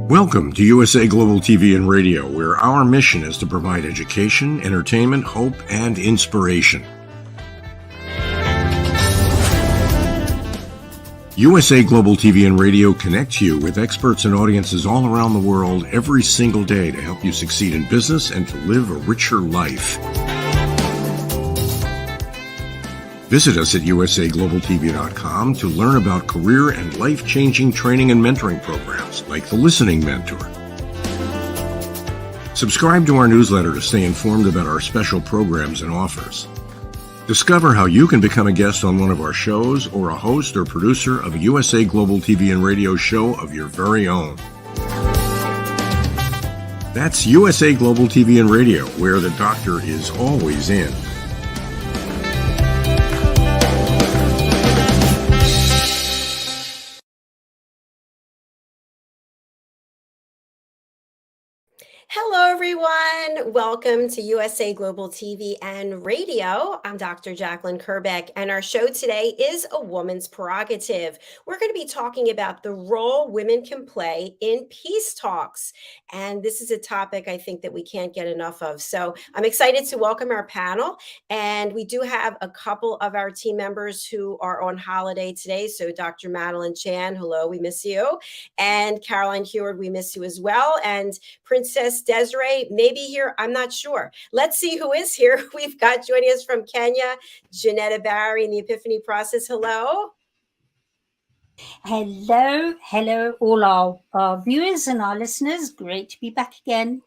Welcome to USA Global TV and Radio, where our mission is to provide education, entertainment, hope, and inspiration. USA Global TV and Radio connects you with experts and audiences all around the world every single day to help you succeed in business and to live a richer life. Visit us at usaglobaltv.com to learn about career and life-changing training and mentoring programs like the Listening Mentor. Subscribe to our newsletter to stay informed about our special programs and offers. Discover how you can become a guest on one of our shows or a host or producer of a USA Global TV and Radio show of your very own. That's USA Global TV and Radio, where the doctor is always in. Hello, everyone. Welcome to USA Global TV and Radio. I'm Dr. Jacalyn Kerbeck, and our show today is A Woman's Prerogative. We're going to be talking about the role women can play in peace talks. And this is a topic I think that we can't get enough of. So I'm excited to welcome our panel. And we do have a couple of our team members who are on holiday today. So Dr. Madeline Chan, hello, we miss you. And Caroline HEWARD, we miss you as well. And Princess DESZIREE may be here. I'm not sure. Let's see who is here. We've got joining us from Kenya, JENETTA Barry in the Epiphany Process. Hello. Hello, all our viewers and our listeners. Great to be back again.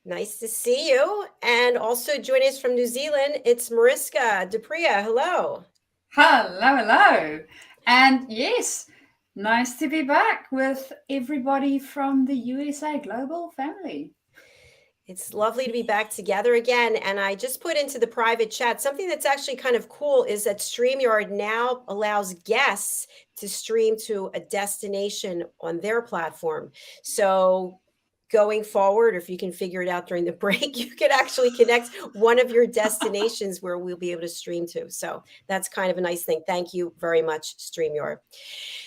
Nice to see you. And also joining us from New Zealand, it's MARISKA. Hello. Hello. And yes, nice to be back with everybody from the USA Global family. It's lovely to be back together again. And I just put into the private chat, something that's actually kind of cool is that StreamYard now allows guests to stream to a destination on their platform. So going forward, or if you can figure it out during the break, you can actually connect one of your destinations where we'll be able to stream to. So that's kind of a nice thing. Thank you very much, StreamYard.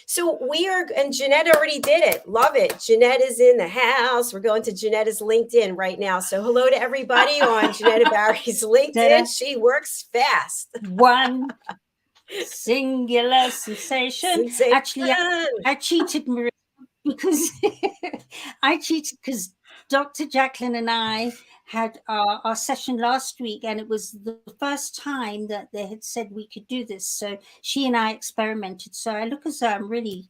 So and JENETTA already did it. Love it. JENETTA is in the house. We're going to JENETTA's LinkedIn right now. So hello to everybody on JENETTA Barry's LinkedIn. She works fast. One singular sensation. Actually, I cheated, Maria. Because Dr. Jacalyn and I had our session last week, and it was the first time that they had said we could do this. So she and I experimented. So I look as though I'm really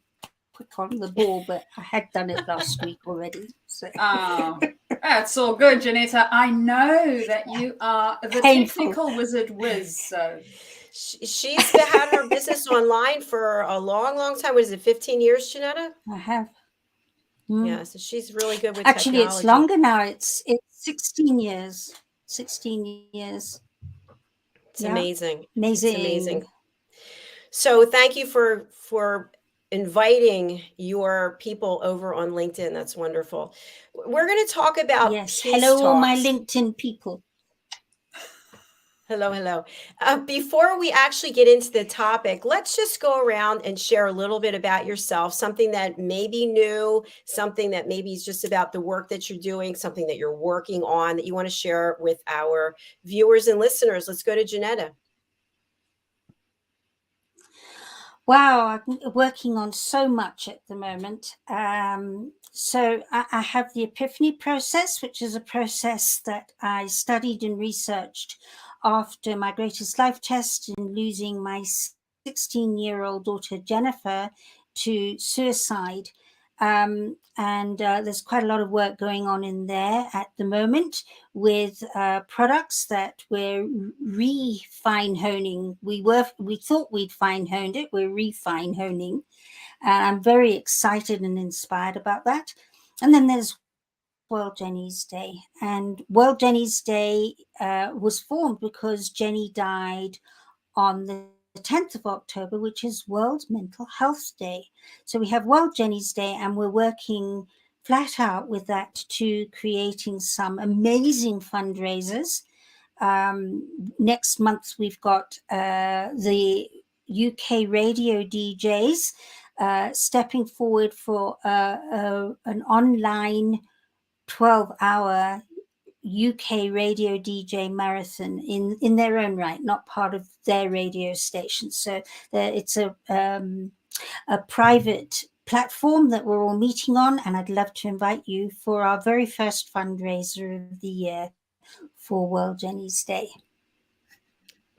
quick on the ball, but I had done it last week already. So. Oh, that's all good, JENETTA. I know that you are the technical wizard whiz. So. She's had her business online for a long time. What is it, 15 years, JENETTA? I have. Yeah, so she's really good with Actually, technology. It's longer now. It's 16 years. 16 years. It's amazing. It's amazing. So thank you for inviting your people over on LinkedIn. That's wonderful. We're going to talk about peace hello, talks. all my LinkedIn people. Hello. Before we actually get into the topic, let's just go around and share a little bit about yourself, something that may be new, something that maybe is just about the work that you're doing, something that you're working on that you want to share with our viewers and listeners. Let's go to JENETTA. Wow, I'm working on so much at the moment. So I have the Epiphany process, which is a process that I studied and researched after my greatest life test and losing my 16-year-old daughter, Jennifer, to suicide. And there's quite a lot of work going on in there at the moment with products that we're refine honing. We thought we'd fine honed it. We're refine honing. And I'm very excited and inspired about that. And then there's World Jenny's Day. And World Jenny's Day was formed because Jenny died on the 10th of October, which is World Mental Health Day. So we have World Jenny's Day, and we're working flat out with that to creating some amazing fundraisers. Next month, we've got the UK radio DJs stepping forward for an online 12-hour UK radio DJ marathon in their own right, not part of their radio station. So it's a private platform that we're all meeting on, and I'd love to invite you for our very first fundraiser of the year for World Jenny's Day.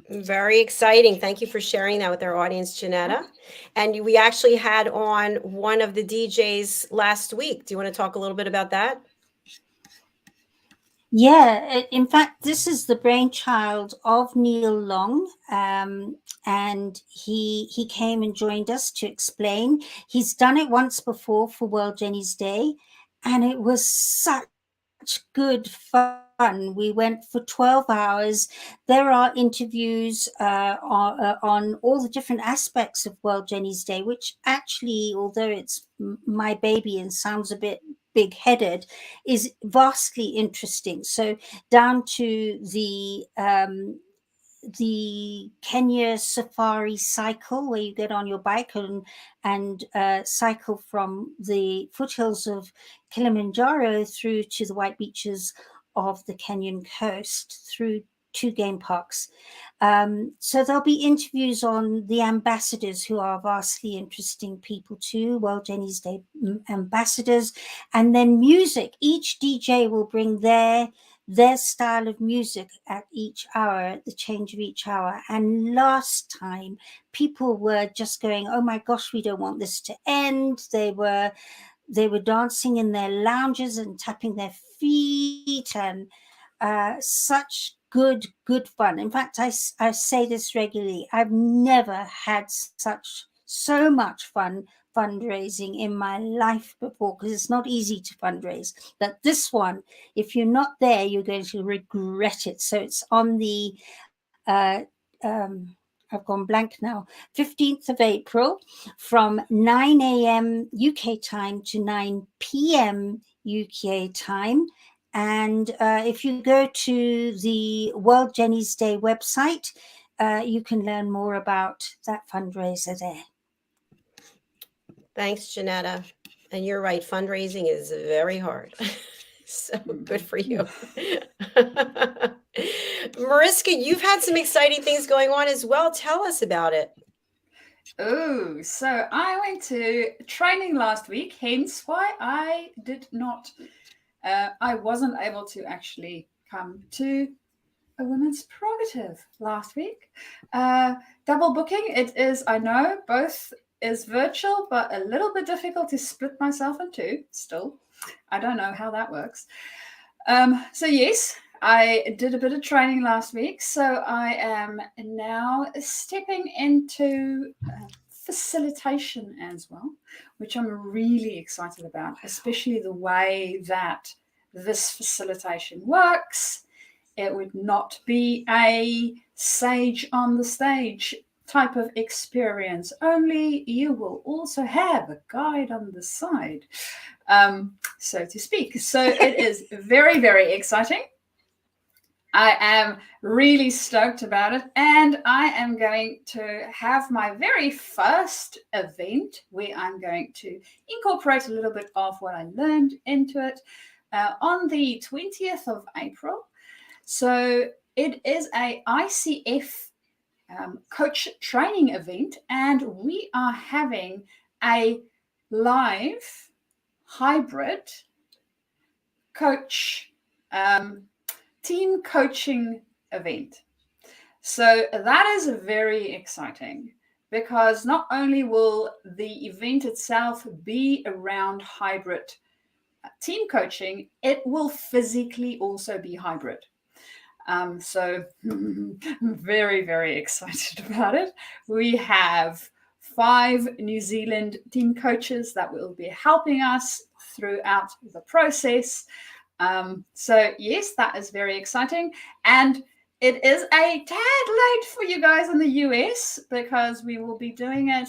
Very exciting. Thank you for sharing that with our audience, Jenetta. And we actually had on one of the DJs last week. Do you want to talk a little bit about that? Yeah, in fact, this is the brainchild of Neil Long, and he came and joined us to explain. He's done it once before for World Jenny's Day, and it was such good fun. We went for 12 hours. There are interviews on all the different aspects of World Jenny's Day, which actually, although it's my baby and sounds a bit big-headed, is vastly interesting. So down to the Kenya safari cycle, where you get on your bike and cycle from the foothills of Kilimanjaro through to the white beaches of the Kenyan coast, through 2 game parks. So there'll be interviews on the ambassadors, who are vastly interesting people too, World Jenny's Day ambassadors, and then music. Each DJ will bring their style of music at each hour, at the change of each hour. And last time, people were just going, oh my gosh, we don't want this to end. They were dancing in their lounges and tapping their feet, and such good fun. In fact, I say this regularly. I've never had so much fun fundraising in my life before, because it's not easy to fundraise. But this one, if you're not there, you're going to regret it. So it's on the I've gone blank now, 15th of April from 9 a.m. UK time to 9 p.m. UK time. And if you go to the World Jenny's Day website, you can learn more about that fundraiser there. Thanks, Jenetta. And you're right, fundraising is very hard. So good for you. Mariska, you've had some exciting things going on as well. Tell us about it. Oh, so I went to training last week, hence why I wasn't able to actually come to a women's prerogative last week. Double booking, it is, I know, both is virtual, but a little bit difficult to split myself in two still. I don't know how that works. So yes, I did a bit of training last week. So I am now stepping into facilitation as well, which I'm really excited about, especially the way that this facilitation works. It would not be a sage on the stage type of experience, only you will also have a guide on the side, so to speak. So it is very, very exciting. I am really stoked about it, and I am going to have my very first event where I'm going to incorporate a little bit of what I learned into it on the 20th of April. So it is a ICF coach training event, and we are having a live hybrid coach team coaching event. So that is very exciting, because not only will the event itself be around hybrid team coaching, it will physically also be hybrid. So I'm very, very excited about it. We have 5 New Zealand team coaches that will be helping us throughout the process. So yes, that is very exciting. And it is a tad late for you guys in the US, because we will be doing it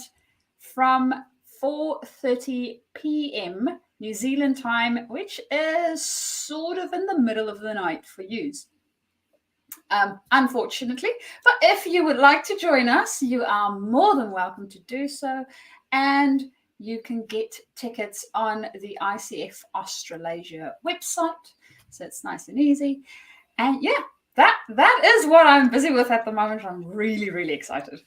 from 4:30 p.m. New Zealand time, which is sort of in the middle of the night for you. Unfortunately, but if you would like to join us, you are more than welcome to do so. And you can get tickets on the ICF Australasia website. So it's nice and easy. And yeah, that is what I'm busy with at the moment. I'm really, really excited.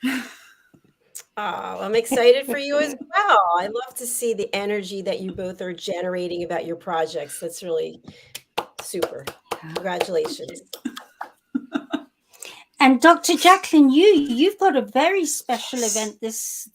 Oh, I'm excited for you as well. I love to see the energy that you both are generating about your projects. That's really super. Congratulations. And Dr. Jacqueline, you've got a very special event this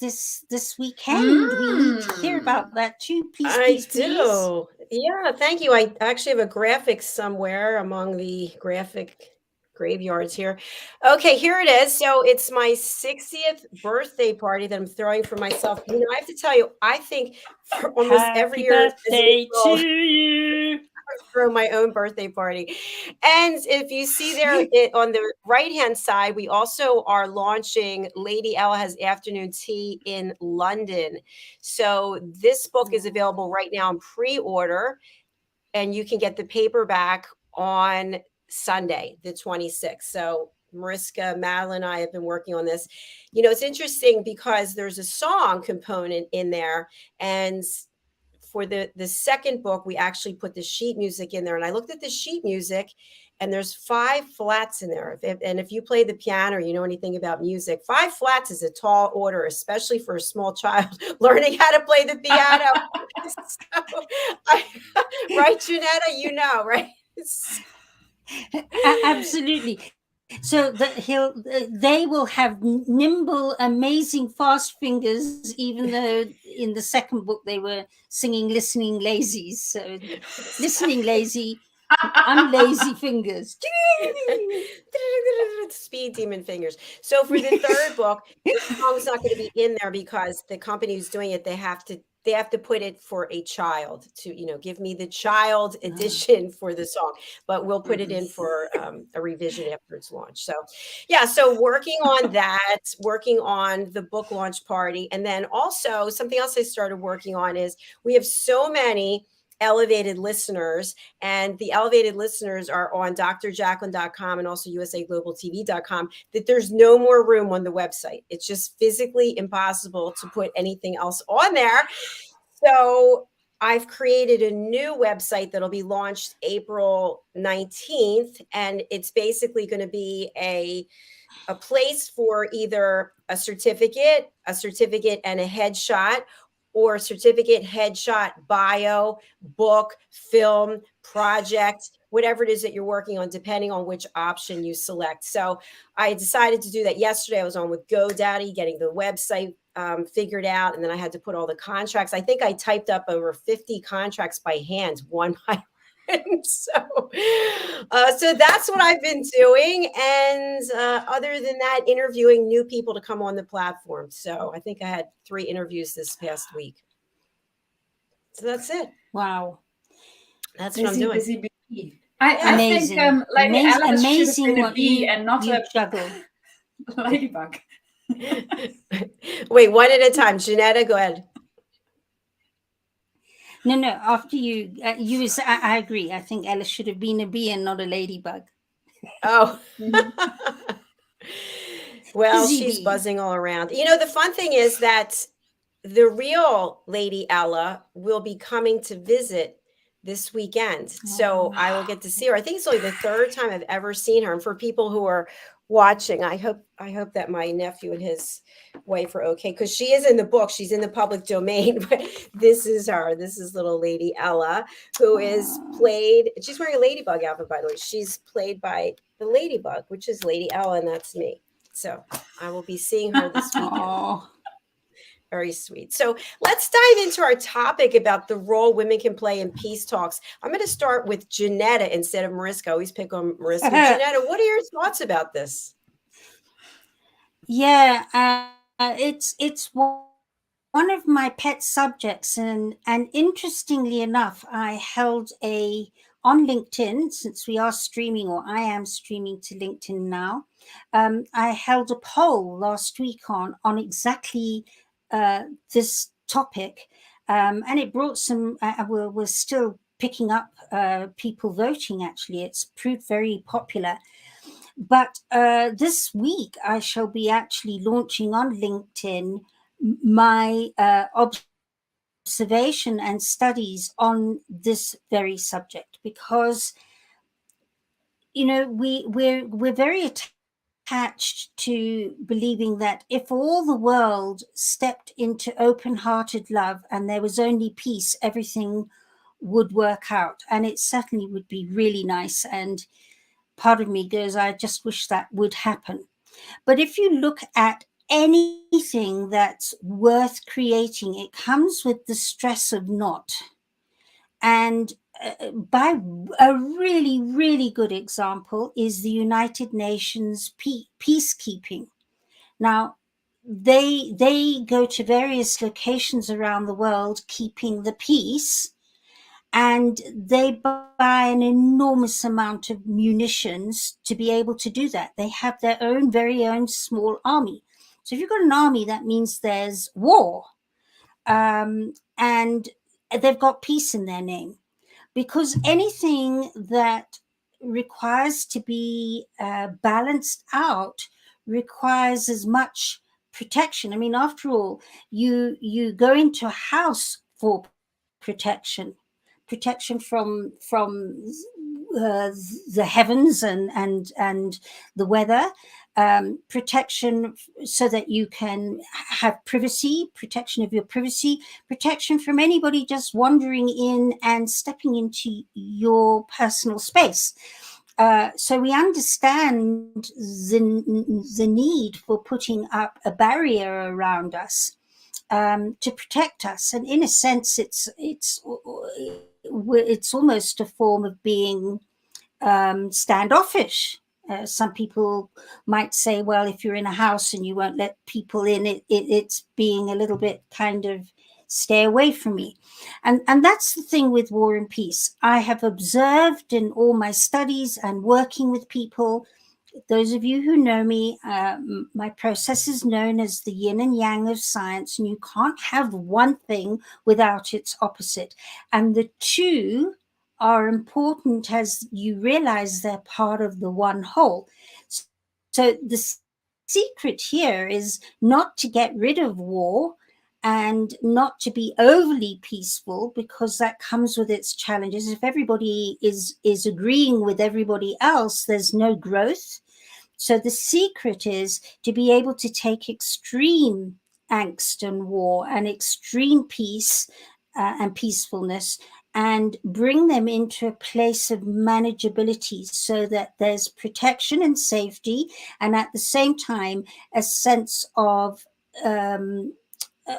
weekend. We need to hear about that too. Please, I do. Yeah, thank you. I actually have a graphic somewhere among the graphic graveyards here. Okay, here it is. So it's my 60th birthday party that I'm throwing for myself. You know, I have to tell you, I think for almost every year as an birthday adult, to you. throw my own birthday party. And if you see there on the right-hand side, we also are launching Lady Ella Has Afternoon Tea in London. So this book is available right now in pre-order, and you can get the paperback on Sunday, the 26th. So Mariska, Madeline, and I have been working on this. You know, it's interesting because there's a song component in there, and for the second book, we actually put the sheet music in there. And I looked at the sheet music, and there's 5 flats in there. If you play the piano or you know anything about music, 5 flats is a tall order, especially for a small child learning how to play the piano. Right, JENETTA? You know, right? Absolutely. So they will have nimble, amazing, fast fingers, even though in the second book they were singing listening lazies. So listening lazy, I'm lazy fingers. Speed demon fingers. So for the third book, the song's not going to be in there because the company who's doing it, they have to put it for a child to, you know, give me the child edition for the song, but we'll put it in for a revision after its launch. So yeah, so working on that, working on the book launch party. And then also something else I started working on is we have so many elevated listeners, and the elevated listeners are on drjacalyn.com and also usaglobaltv.com, that there's no more room on the website. It's just physically impossible to put anything else on there. So I've created a new website that'll be launched April 19th, and it's basically going to be a place for either a certificate and a headshot, or certificate, headshot, bio, book, film, project, whatever it is that you're working on, depending on which option you select. So I decided to do that yesterday. I was on with GoDaddy, getting the website figured out, and then I had to put all the contracts. I think I typed up over 50 contracts by hand, one by one. So that's what I've been doing. And other than that, interviewing new people to come on the platform. So I think I had 3 interviews this past week. So that's it. Wow. That's what I'm doing. Busy. I think Lady Alice should have been a bee and not a juggle. ladybug. Wait, one at a time. JENETTA, go ahead. No, after you, I agree. I think Ella should have been a bee and not a ladybug. Oh. Well, she's buzzing all around. You know, the fun thing is that the real Lady Ella will be coming to visit this weekend. So I will get to see her. I think it's only the 3rd time I've ever seen her. And for people who are watching, I hope that my nephew and his wife are okay, because she is in the book. She's in the public domain. But this is her. This is little Lady Ella, who is played. She's wearing a ladybug outfit, by the way. She's played by the ladybug, which is Lady Ella, and that's me. So I will be seeing her this weekend. Very sweet. So let's dive into our topic about the role women can play in peace talks. I'm going to start with JENETTA instead of Mariska. I always pick on Mariska. JENETTA, what are your thoughts about this? Yeah, it's one of my pet subjects, and interestingly enough, I held on LinkedIn, since we are streaming, or I am streaming to LinkedIn now. I held a poll last week on exactly this topic, and it brought some. We're still picking up people voting. Actually, it's proved very popular. But this week, I shall be actually launching on LinkedIn my observation and studies on this very subject, because we're very attached to believing that if all the world stepped into open-hearted love and there was only peace, everything would work out, and it certainly would be really nice. And part of me goes, I just wish that would happen. But if you look at anything that's worth creating, it comes with the stress of not. And by a really, really good example is the United Nations peacekeeping. Now, they go to various locations around the world keeping the peace, and they buy an enormous amount of munitions to be able to do that. They have their own very own small army. So if you've got an army, that means there's war, and they've got peace in their name. Because anything that requires to be balanced out requires as much protection. I mean, after all, you go into a house for protection from the heavens and the weather, protection so that you can have privacy, protection of your privacy, protection from anybody just wandering in and stepping into your personal space. So we understand the need for putting up a barrier around us to protect us, and in a sense, it's almost a form of being standoffish. Some people might say, well, if you're in a house and you won't let people in, it's being a little bit kind of stay away from me. And that's the thing with War and Peace. I have observed in all my studies and working with people, those of you who know me, my process is known as the yin and yang of science, and you can't have one thing without its opposite. And the two are important as you realize they're part of the one whole. So the secret here is not to get rid of war and not to be overly peaceful, because that comes with its challenges. If everybody is agreeing with everybody else, there's no growth. So the secret is to be able to take extreme angst and war and extreme peace and peacefulness and bring them into a place of manageability so that there's protection and safety, and at the same time, a sense of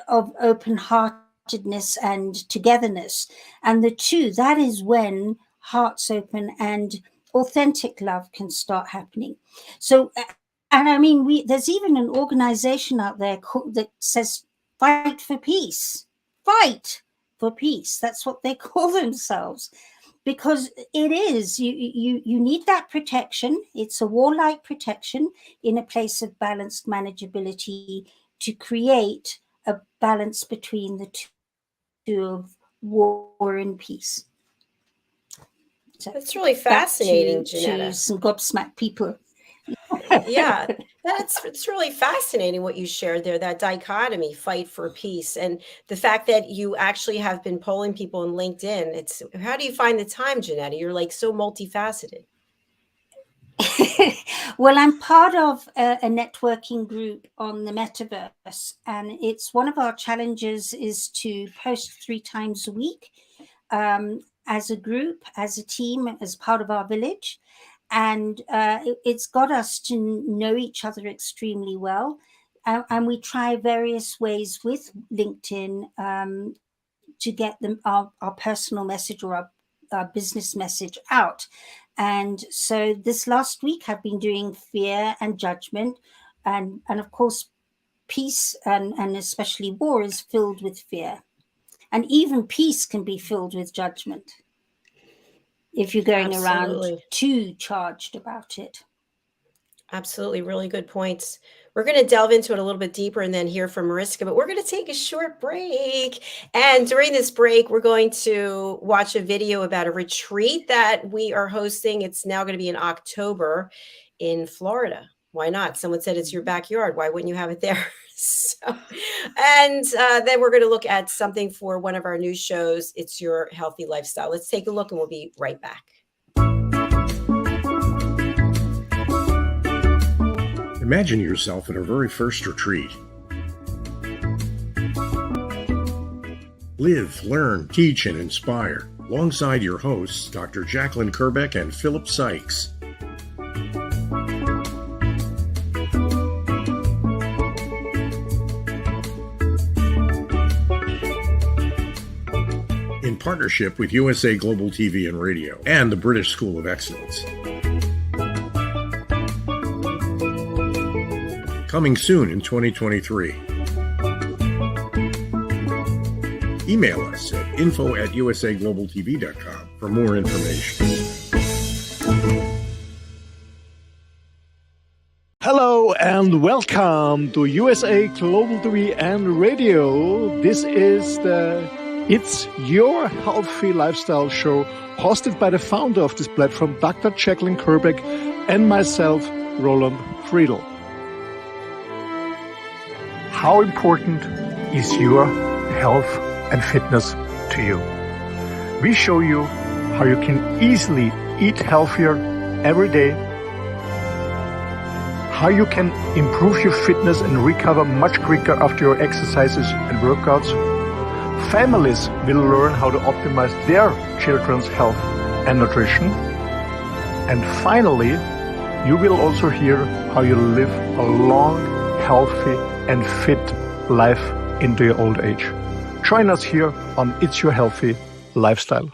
open-heartedness and togetherness. And the two, that is when hearts open and authentic love can start happening. So, and I mean, there's even an organization out there that says, fight for peace, fight for peace. That's what they call themselves, because it is, you need that protection. It's a warlike protection in a place of balanced manageability to create a balance between the two of war and peace. So that's really fascinating, Janetta. To some gobsmacked people. Yeah, it's really fascinating what you shared there, that dichotomy, fight for peace, and the fact that you actually have been polling people in LinkedIn. It's, how do you find the time, Janetta? You're like so multifaceted. Well, I'm part of a networking group on the metaverse, and it's one of our challenges is to post 3 times a week as a group, as a team, as part of our village. And it's got us to know each other extremely well. And we try various ways with LinkedIn to get them our personal message or our business message out. And so this last week I've been doing fear and judgment. And of course, peace and especially war is filled with fear. And even peace can be filled with judgment if you're going around too charged about it. Absolutely. Really good points. We're going to delve into it a little bit deeper and then hear from Mariska, but we're going to take a short break. And during this break, we're going to watch a video about a retreat that we are hosting. It's now going to be in October in Florida. Why not? Someone said it's your backyard. Why wouldn't you have it there? So And then we're going to look at something for one of our new shows. It's Your Healthy Lifestyle. Let's take a look and we'll be right back. Imagine yourself at our very first retreat. Live, learn, teach, and inspire alongside your hosts, Dr. Jacalyn Kerbeck and Philip Sykes. In partnership with USA Global TV and Radio and the British School of Excellence. Coming soon in 2023. Email us at info@usaglobaltv.com for more information. Hello and welcome to USA Global TV and Radio. This is It's Your Healthy Lifestyle show, hosted by the founder of this platform, Dr. Jacalyn Kerbeck, and myself, Roland Friedl. How important is your health and fitness to you? We show you how you can easily eat healthier every day, how you can improve your fitness and recover much quicker after your exercises and workouts. Families will learn how to optimize their children's health and nutrition. And finally, you will also hear how you live a long, healthy, and fit life into your old age. Join us here on It's Your Healthy Lifestyle.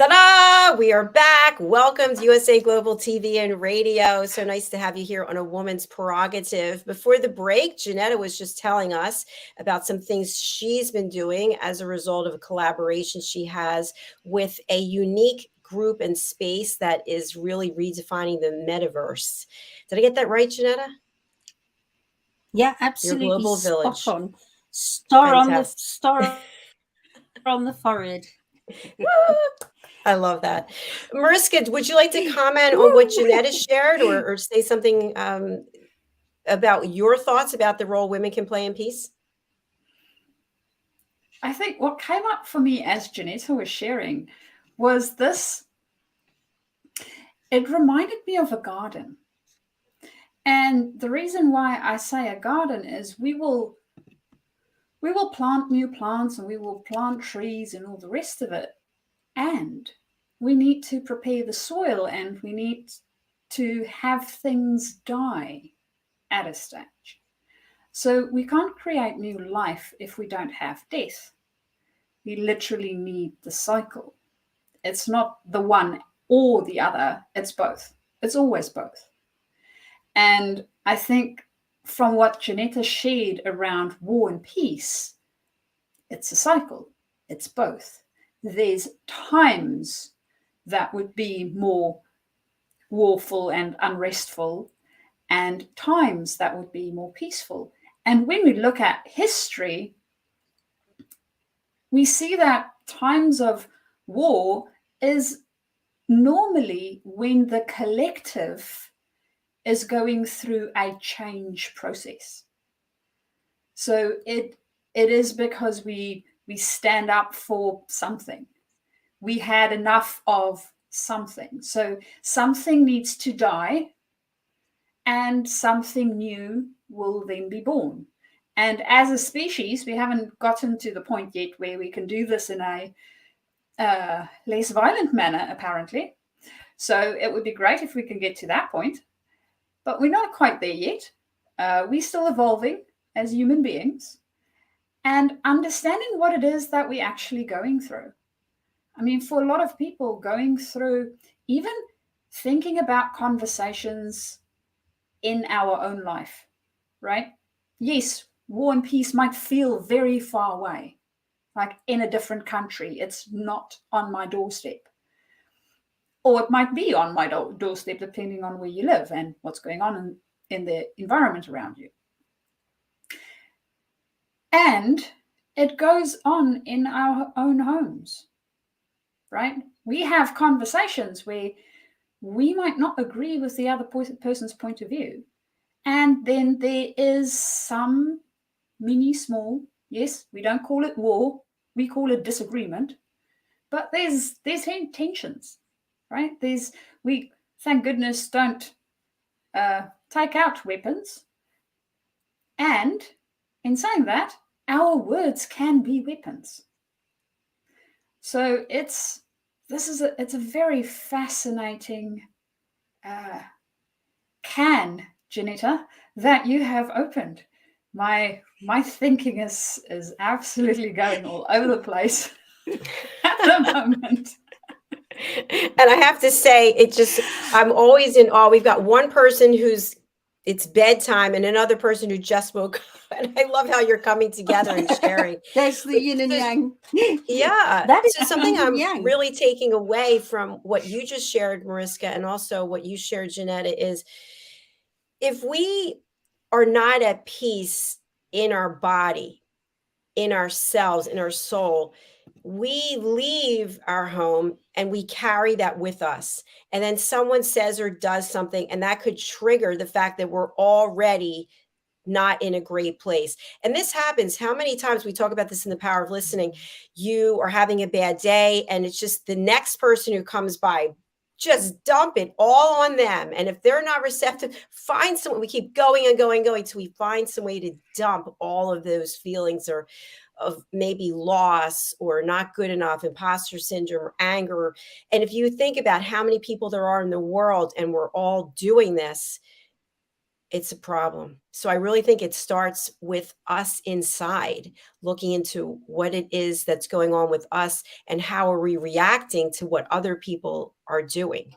Ta-da! We are back. Welcome to USA Global TV and Radio. So nice to have you here on A Woman's Prerogative. Before the break, JENETTA was just telling us about some things she's been doing as a result of a collaboration she has with a unique group and space that is really redefining the metaverse. Did I get that right, JENETTA? Yeah, absolutely. Your global village. Spot on. Star on the forehead. I love that. Mariska, would you like to comment on what JENETTA shared or say something about your thoughts about the role women can play in peace? I think what came up for me as JENETTA was sharing was this. It reminded me of a garden. And the reason why I say a garden is we will plant new plants and we will plant trees and all the rest of it. And we need to prepare the soil and we need to have things die at a stage. So we can't create new life if we don't have death. We literally need the cycle. It's not the one or the other, it's both. It's always both. And I think from what JENETTA shared around war and peace, it's a cycle. It's both. There's times that would be more warful and unrestful, and times that would be more peaceful. And when we look at history, we see that times of war is normally when the collective is going through a change process. So it is because we stand up for something. we had enough of something. So something needs to die and something new will then be born. And as a species, we haven't gotten to the point yet where we can do this in a less violent manner, apparently. So it would be great if we can get to that point. But we're not quite there yet. We're still evolving as human beings and understanding what it is that we're actually going through. I mean, for a lot of people, going through even thinking about conversations in our own life, right? Yes, war and peace might feel very far away, like in a different country. It's not on my doorstep. Or it might be on my doorstep, depending on where you live and what's going on in the environment around you. And it goes on in our own homes, right? We have conversations where we might not agree with the other person's point of view. And then there is some mini small, yes, we don't call it war, we call it disagreement, but there's tensions, right? We, thank goodness, don't take out weapons. And in saying that, our words can be weapons. So it's a very fascinating can, Jenetta, that you have opened. My thinking is absolutely going all over the place at the moment. And I have to say, I'm always in awe. We've got one person it's bedtime and another person who just woke up. And I love how you're coming together and sharing. There's the yin and yang. Yeah. That is so something I'm yang. really taking away from what you just shared, Mariska, and also what you shared, Jenetta, is if we are not at peace in our body, in ourselves, in our soul, we leave our home and we carry that with us. And then someone says or does something, and that could trigger the fact that we're already not in a great place. And this happens. How many times we talk about this in the power of listening? You are having a bad day, and it's just the next person who comes by, just dump it all on them. And if they're not receptive, find someone. We keep going and going till we find some way to dump all of those feelings of maybe loss or not good enough, imposter syndrome, or anger. And if you think about how many people there are in the world and we're all doing this, it's a problem. So I really think it starts with us inside, looking into what it is that's going on with us and how are we reacting to what other people are doing.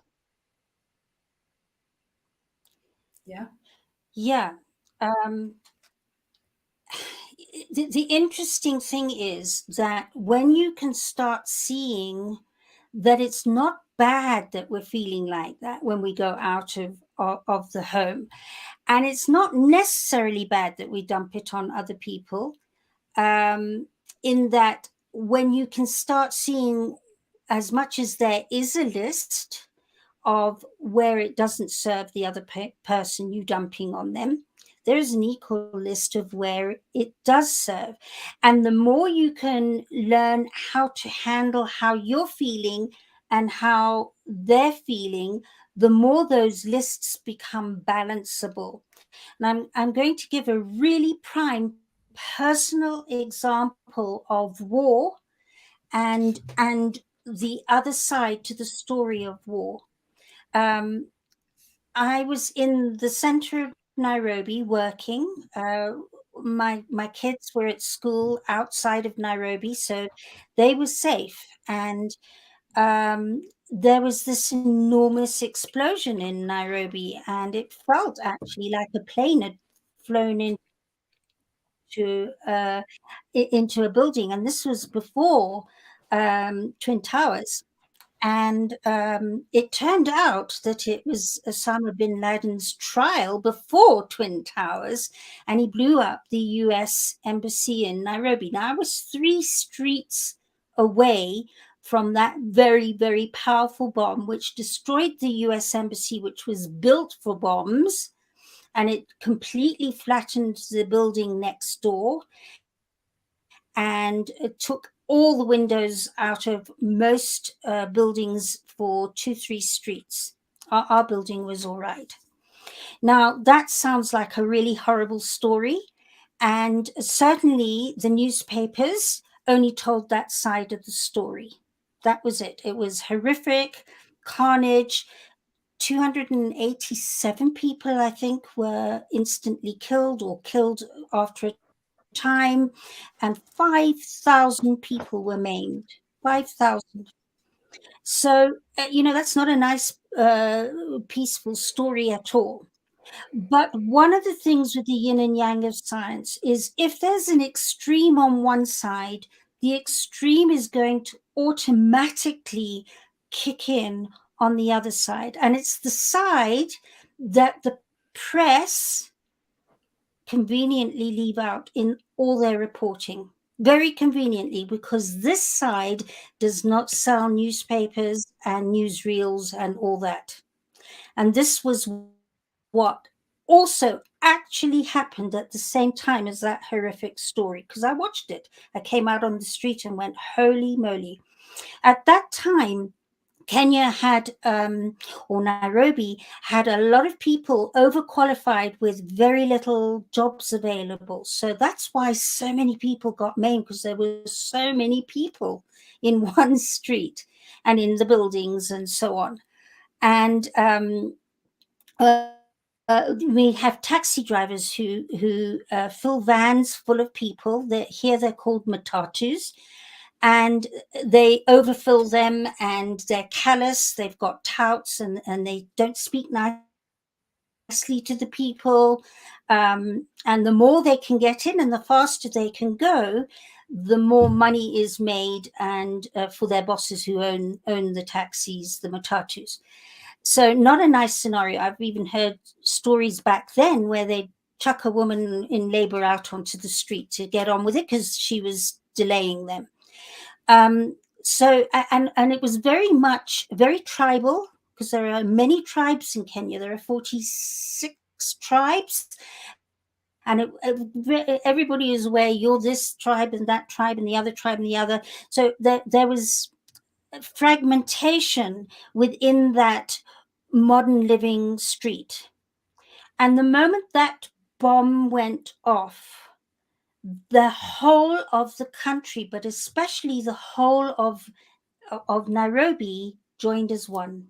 Yeah. Yeah. The interesting thing is that when you can start seeing that it's not bad that we're feeling like that when we go out of the home, and it's not necessarily bad that we dump it on other people, in that when you can start seeing, as much as there is a list of where it doesn't serve the other person you dumping on them, there's an equal list of where it does serve. And the more you can learn how to handle how you're feeling and how they're feeling, the more those lists become balanceable. And I'm going to give a really prime personal example of war and the other side to the story of war. I was in the center of Nairobi working. My kids were at school outside of Nairobi, so they were safe. And there was this enormous explosion in Nairobi, and it felt actually like a plane had flown into a building. And this was before Twin Towers. And it turned out that it was Osama bin Laden's trial before Twin Towers, and he blew up the US embassy in Nairobi. Now, I was 3 streets away from that very, very powerful bomb, which destroyed the US embassy, which was built for bombs, and it completely flattened the building next door. And it took all the windows out of most buildings for 2-3 streets. Our building was all right. Now, that sounds like a really horrible story. And certainly the newspapers only told that side of the story. That was it. It was horrific, carnage. 287 people, I think, were instantly killed or killed after a time, and 5,000 people were maimed. 5,000. So, that's not a nice, peaceful story at all. But one of the things with the yin and yang of science is if there's an extreme on one side, the extreme is going to automatically kick in on the other side. And it's the side that the press conveniently leave out in all their reporting. Very conveniently, because this side does not sell newspapers and newsreels and all that. And this was what also actually happened at the same time as that horrific story, because I watched it. I came out on the street and went, holy moly. At that time, Kenya had, or Nairobi, had a lot of people overqualified with very little jobs available. So that's why so many people got maimed, because there were so many people in one street and in the buildings and so on. And we have taxi drivers who fill vans full of people. Here they're called matatus. And they overfill them, and they're callous. They've got touts, and they don't speak nicely to the people. And the more they can get in and the faster they can go, the more money is made, and for their bosses who own the taxis, the matatus. So not a nice scenario. I've even heard stories back then where they chuck a woman in labor out onto the street to get on with it because she was delaying them. So it was very tribal, because there are many tribes in Kenya. There are 46 tribes, and everybody is aware you're this tribe and that tribe and the other tribe and the other. So there was fragmentation within that modern living street. And the moment that bomb went off, the whole of the country, but especially the whole of Nairobi, joined as one.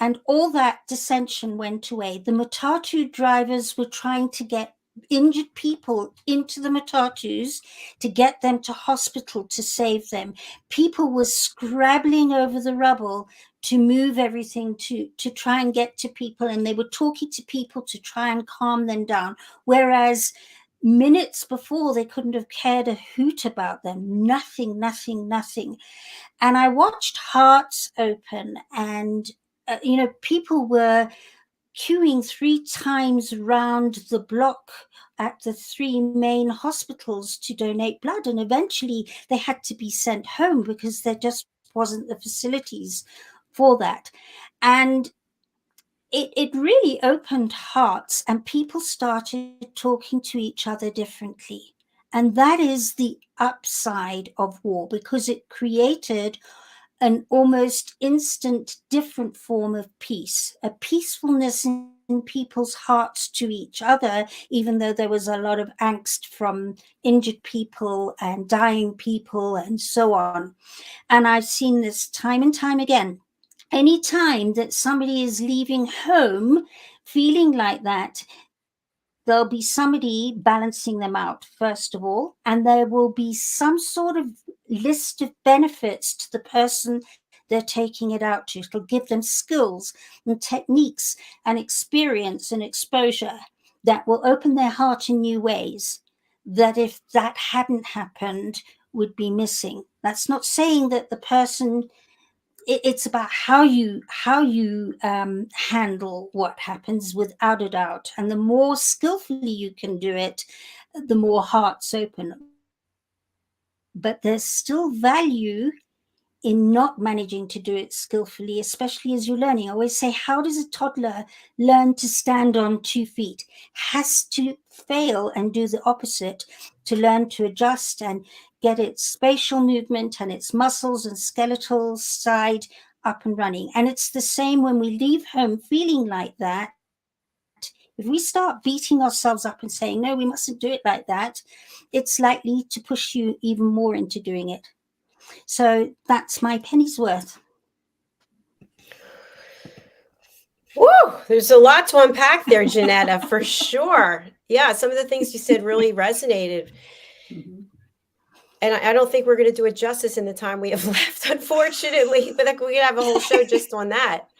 And all that dissension went away. The matatu drivers were trying to get injured people into the matatus to get them to hospital to save them. People were scrabbling over the rubble to move everything to try and get to people, and they were talking to people to try and calm them down. Whereas minutes before, they couldn't have cared a hoot about them. Nothing. And I watched hearts open, and people were queuing 3 times round the block at the 3 main hospitals to donate blood, and eventually they had to be sent home because there just wasn't the facilities for that. And it really opened hearts, and people started talking to each other differently. And that is the upside of war, because it created an almost instant different form of peace, a peacefulness in people's hearts to each other, even though there was a lot of angst from injured people and dying people and so on. And I've seen this time and time again. Any time that somebody is leaving home feeling like that, there'll be somebody balancing them out, first of all, and there will be some sort of list of benefits to the person they're taking it out to. It'll give them skills and techniques and experience and exposure that will open their heart in new ways that, if that hadn't happened, would be missing. That's not saying that the person... It's about how you handle what happens, without a doubt. And the more skillfully you can do it, the more hearts open. But there's still value in not managing to do it skillfully, especially as you're learning. I always say, how does a toddler learn to stand on 2 feet? Has to fail and do the opposite to learn to adjust and get its spatial movement and its muscles and skeletal side up and running. And it's the same when we leave home feeling like that. If we start beating ourselves up and saying, no, we mustn't do it like that, it's likely to push you even more into doing it. So that's my penny's worth. Woo! There's a lot to unpack there, Jenetta, for sure. Yeah, some of the things you said really resonated. Mhm. And I don't think we're going to do it justice in the time we have left, unfortunately. But we could have a whole show just on that.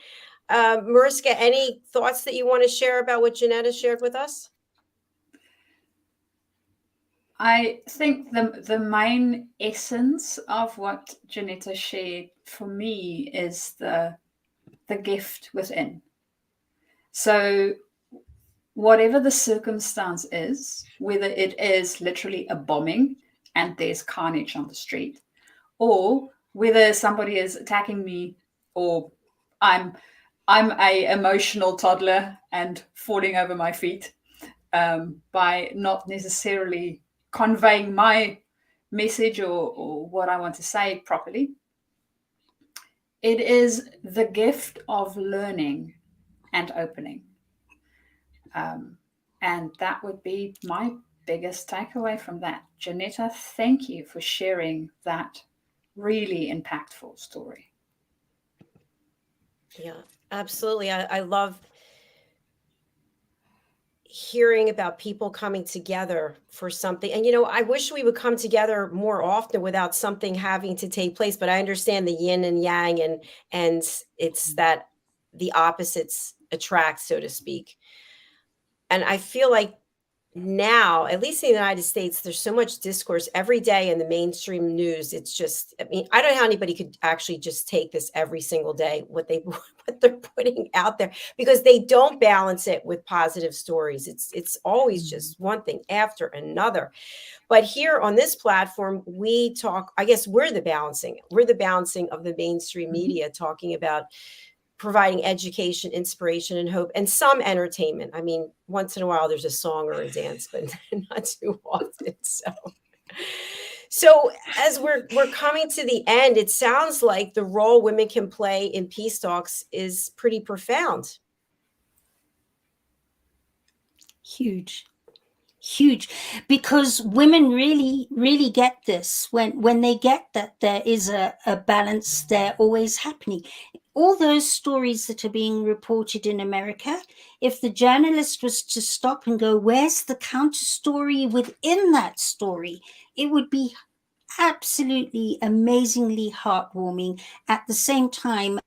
Mariska, any thoughts that you want to share about what Jenetta shared with us? I think the main essence of what Jenetta shared for me is the gift within. So whatever the circumstance is, whether it is literally a bombing and there's carnage on the street, or whether somebody is attacking me, or I'm a emotional toddler and falling over my feet by not necessarily conveying my message or what I want to say properly. It is the gift of learning and opening. And that would be my biggest takeaway from that. Jenetta, thank you for sharing that really impactful story. Yeah, absolutely. I love hearing about people coming together for something. And, I wish we would come together more often without something having to take place. But I understand the yin and yang, and it's that the opposites attract, so to speak. And I feel like now, at least in the United States, there's so much discourse every day in the mainstream news. It's just, I mean, I don't know how anybody could actually just take this every single day, what they're putting out there, because they don't balance it with positive stories. It's always just one thing after another. But here on this platform, we talk, I guess we're the balancing of the mainstream media, talking about providing education, inspiration, and hope, and some entertainment. I mean, once in a while there's a song or a dance, but not too often. So as we're coming to the end, it sounds like the role women can play in peace talks is pretty profound. Huge, because women really get this. When they get that there is a balance, they're always happening. All those stories that are being reported in America, if the journalist was to stop and go, where's the counter story within that story, it would be absolutely amazingly heartwarming at the same time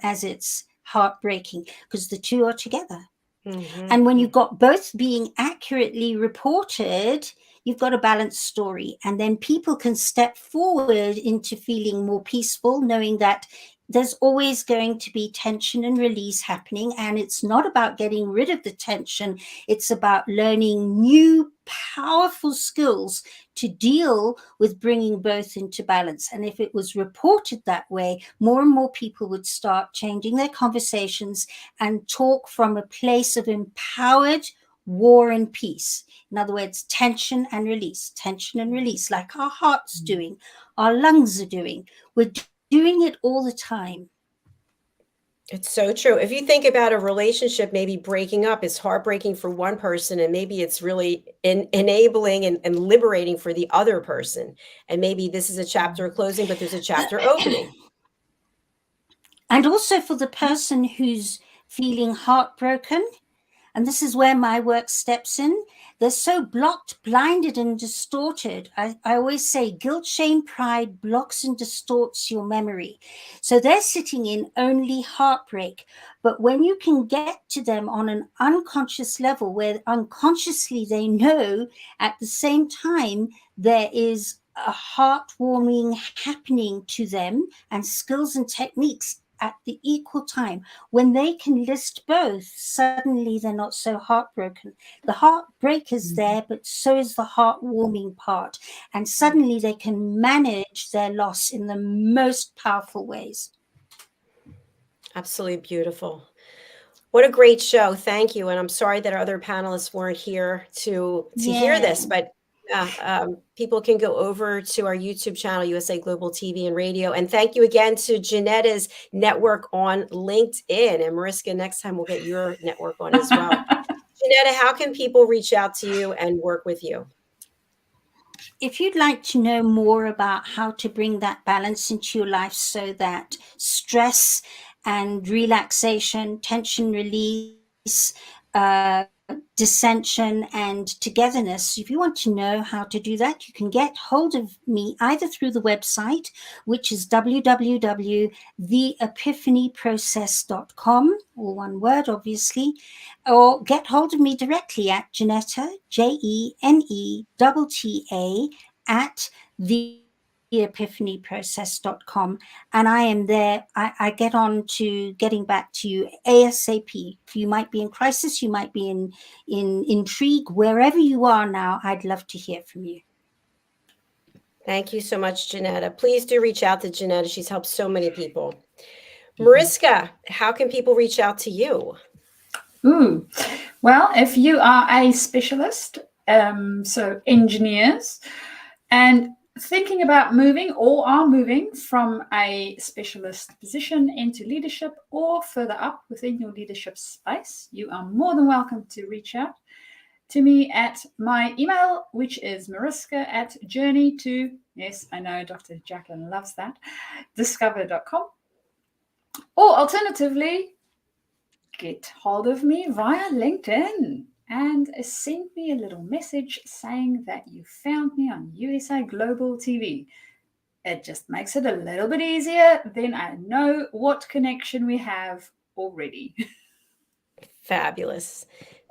as it's heartbreaking, because the two are together. Mm-hmm. And when you've got both being accurately reported, you've got a balanced story. And then people can step forward into feeling more peaceful, knowing that there's always going to be tension and release happening. And it's not about getting rid of the tension. It's about learning new, powerful skills to deal with bringing both into balance. And if it was reported that way, more and more people would start changing their conversations and talk from a place of empowered war and peace. In other words, tension and release, like our heart's doing, our lungs are doing. We're doing it all the time. It's so true. If you think about a relationship, maybe breaking up is heartbreaking for one person, and maybe it's really enabling and liberating for the other person. And maybe this is a chapter closing, but there's a chapter opening. And also for the person who's feeling heartbroken, and this is where my work steps in, they're so blocked, blinded, and distorted. I always say guilt, shame, pride blocks and distorts your memory. So they're sitting in only heartbreak. But when you can get to them on an unconscious level, where unconsciously they know at the same time there is a heartwarming happening to them and skills and techniques at the equal time, when they can list both, suddenly they're not so heartbroken. The heartbreak is there, but so is the heartwarming part. And suddenly they can manage their loss in the most powerful ways. Absolutely beautiful. What a great show. Thank you. And I'm sorry that our other panelists weren't here to hear this, but People can go over to our YouTube channel, USA Global TV and Radio. And thank you again to Jenetta's network on LinkedIn. And Mariska, next time we'll get your network on as well. Jenetta, how can people reach out to you and work with you? If you'd like to know more about how to bring that balance into your life so that stress and relaxation, tension release, dissension and togetherness, if you want to know how to do that, you can get hold of me either through the website, which is www.theepiphanyprocess.com, all one word obviously, or get hold of me directly at Jenetta, JENETTA at theepiphanyprocess.com, and I am there. I get on to getting back to you ASAP. You might be in crisis, you might be in intrigue, wherever you are now, I'd love to hear from you. Thank you so much, Jenetta. Please do reach out to Jenetta. She's helped so many people. Mariska, how can people reach out to you? Well, if you are a specialist, so engineers, and thinking about moving or are moving from a specialist position into leadership or further up within your leadership space, you are more than welcome to reach out to me at my email, which is mariska@journey to, yes, I know Dr. Jacqueline loves that, discover.com. Or alternatively, get hold of me via LinkedIn and send me a little message saying that you found me on USA Global TV. It just makes it a little bit easier. Then I know what connection we have already. Fabulous.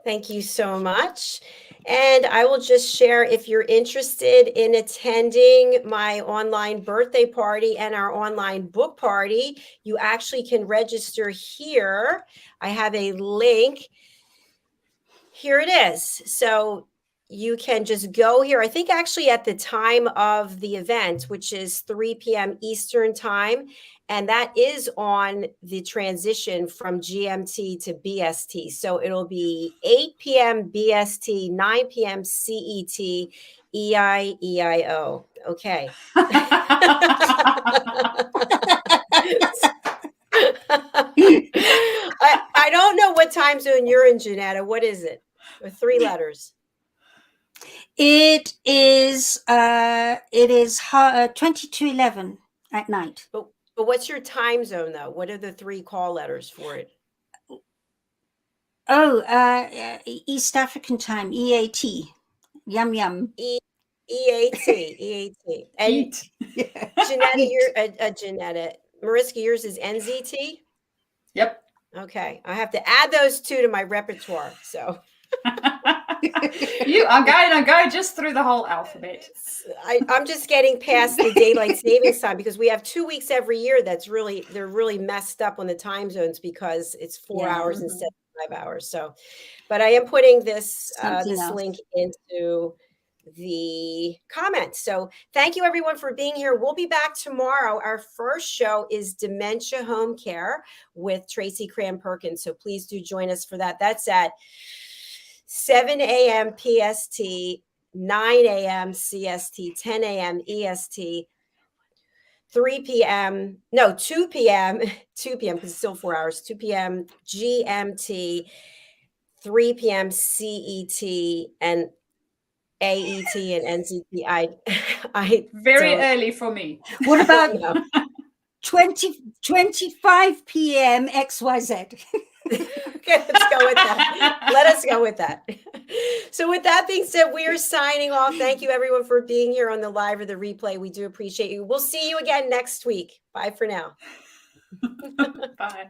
Thank you so much. And I will just share, if you're interested in attending my online birthday party and our online book party, you actually can register here. I have a link. Here it is. So you can just go here. I think actually at the time of the event, which is 3 p.m. Eastern time, and that is on the transition from GMT to BST. So it'll be 8 p.m. BST, 9 p.m. CET, EIO. Okay. I don't know what time zone you're in, Jenetta. What is it? With 3 letters. It is 22:11 at night. But what's your time zone though? What are the 3 call letters for it? East African time, EAT. Yum yum. EAT. And Jenetta, you're a Jenetta. Mariska, yours is NZT? Yep. Okay. I have to add those 2 to my repertoire. So you are going to go just through the whole alphabet. I'm just getting past the daylight savings time because we have 2 weeks every year they're really messed up on the time zones because it's 4 hours instead of 5 hours. So, but I am putting this link into the comments. So thank you everyone for being here. We'll be back tomorrow. Our first show is Dementia Home Care with Tracy Cram-Perkins. So please do join us for that. That's at 7 a.m. PST, 9 a.m. CST, 10 a.m. EST, 2 p.m. because it's still 4 hours, 2 p.m. GMT, 3 p.m. CET, and AET and NCT. I very early for me. What about 25 p.m. XYZ? Okay, let's go with that. Let us go with that. So with that being said, we are signing off. Thank you everyone for being here on the live or the replay. We do appreciate you. We'll see you again next week. Bye for now. Bye.